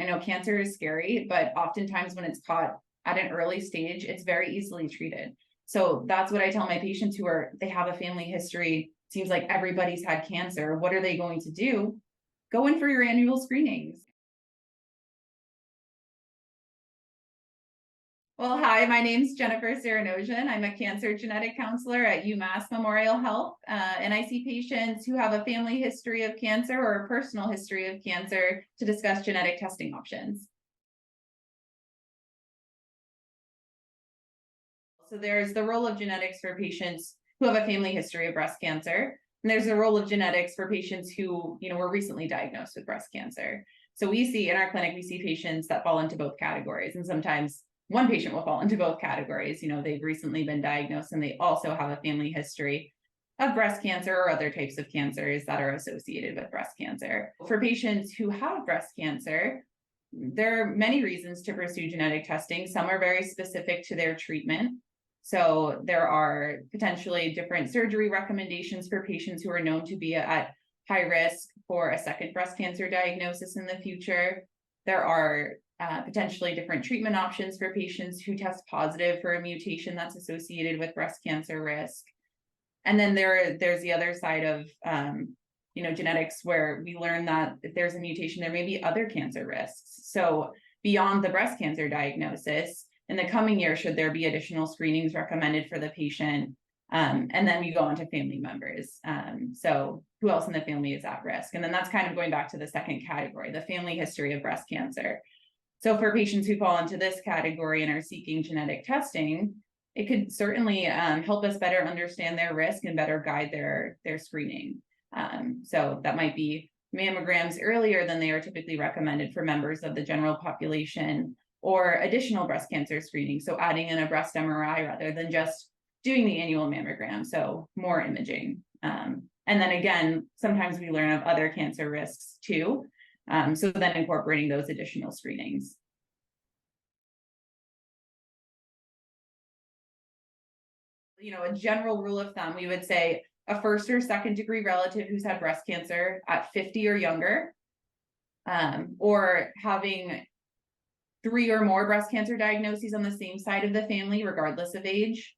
I know cancer is scary, but oftentimes when it's caught at an early stage, it's very easily treated. So that's what I tell my patients they have a family history. Seems like everybody's had cancer. What are they going to do? Go in for your annual screenings. Well, hi, my name's Jennifer Siranosian. I'm a cancer genetic counselor at UMass Memorial Health, and I see patients who have a family history of cancer or a personal history of cancer to discuss genetic testing options. So there's the role of genetics for patients who have a family history of breast cancer, and there's a role of genetics for patients who, were recently diagnosed with breast cancer. So we see in our clinic, we see patients that fall into both categories, and sometimes one patient will fall into both categories. They've recently been diagnosed and they also have a family history of breast cancer or other types of cancers that are associated with breast cancer. For patients who have breast cancer, there are many reasons to pursue genetic testing. Some are very specific to their treatment. So there are potentially different surgery recommendations for patients who are known to be at high risk for a second breast cancer diagnosis in the future. There are potentially different treatment options for patients who test positive for a mutation that's associated with breast cancer risk. And then there's the other side of genetics, where we learn that if there's a mutation, there may be other cancer risks. So beyond the breast cancer diagnosis, in the coming year, should there be additional screenings recommended for the patient? And then we go on to family members. So who else in the family is at risk? And then that's kind of going back to the second category, the family history of breast cancer. So for patients who fall into this category and are seeking genetic testing, it could certainly help us better understand their risk and better guide their screening. So that might be mammograms earlier than they are typically recommended for members of the general population, or additional breast cancer screening. So adding in a breast MRI rather than just doing the annual mammogram, so more imaging. And then again, sometimes we learn of other cancer risks too. So then incorporating those additional screenings. A general rule of thumb, we would say a first or second degree relative who's had breast cancer at 50 or younger, or having 3 or more breast cancer diagnoses on the same side of the family, regardless of age.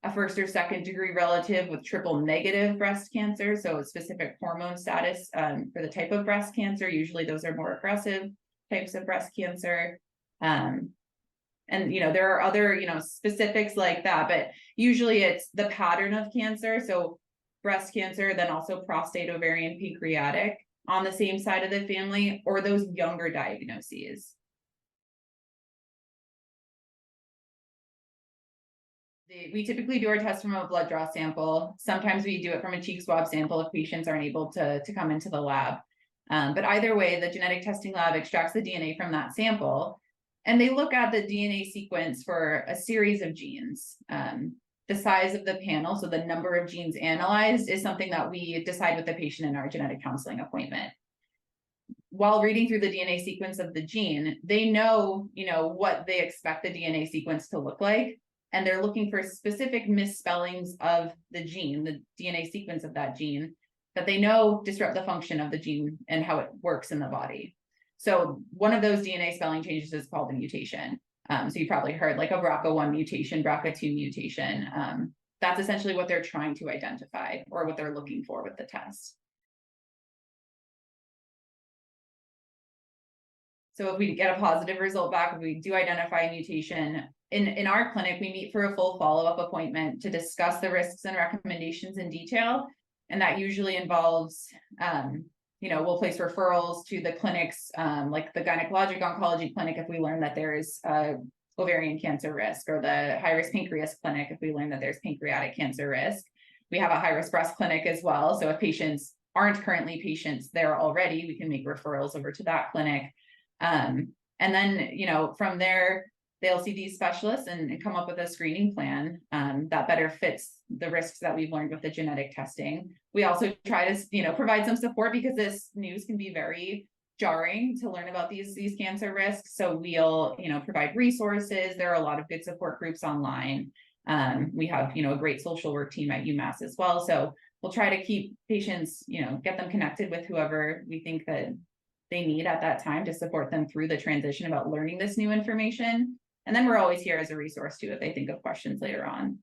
A first or second degree relative with triple negative breast cancer, so a specific hormone status for the type of breast cancer. Usually those are more aggressive types of breast cancer. And there are other specifics like that, but usually it's the pattern of cancer. So breast cancer, then also prostate, ovarian, pancreatic on the same side of the family, or those younger diagnoses. We typically do our test from a blood draw sample. Sometimes we do it from a cheek swab sample if patients aren't able to come into the lab. But either way, the genetic testing lab extracts the DNA from that sample, and they look at the DNA sequence for a series of genes. The size of the panel, so the number of genes analyzed, is something that we decide with the patient in our genetic counseling appointment. While reading through the DNA sequence of the gene, they know, what they expect the DNA sequence to look like. And they're looking for specific misspellings of the gene, the DNA sequence of that gene, that they know disrupt the function of the gene and how it works in the body. So one of those DNA spelling changes is called a mutation. So you probably heard like a BRCA1 mutation, BRCA2 mutation. That's essentially what they're trying to identify, or what they're looking for with the test. So if we get a positive result back, if we do identify a mutation, in our clinic, we meet for a full follow-up appointment to discuss the risks and recommendations in detail. And that usually involves, we'll place referrals to the clinics, like the gynecologic oncology clinic if we learn that there's ovarian cancer risk, or the high-risk pancreas clinic if we learn that there's pancreatic cancer risk. We have a high-risk breast clinic as well. So if patients aren't currently patients there already, we can make referrals over to that clinic. And then, from there, they'll see these specialists and come up with a screening plan that better fits the risks that we've learned with the genetic testing. We also try to, provide some support, because this news can be very jarring to learn about these cancer risks. So we'll, provide resources. There are a lot of good support groups online. We have, a great social work team at UMass as well. So we'll try to keep patients, get them connected with whoever we think that they need at that time to support them through the transition about learning this new information. And then we're always here as a resource too, if they think of questions later on.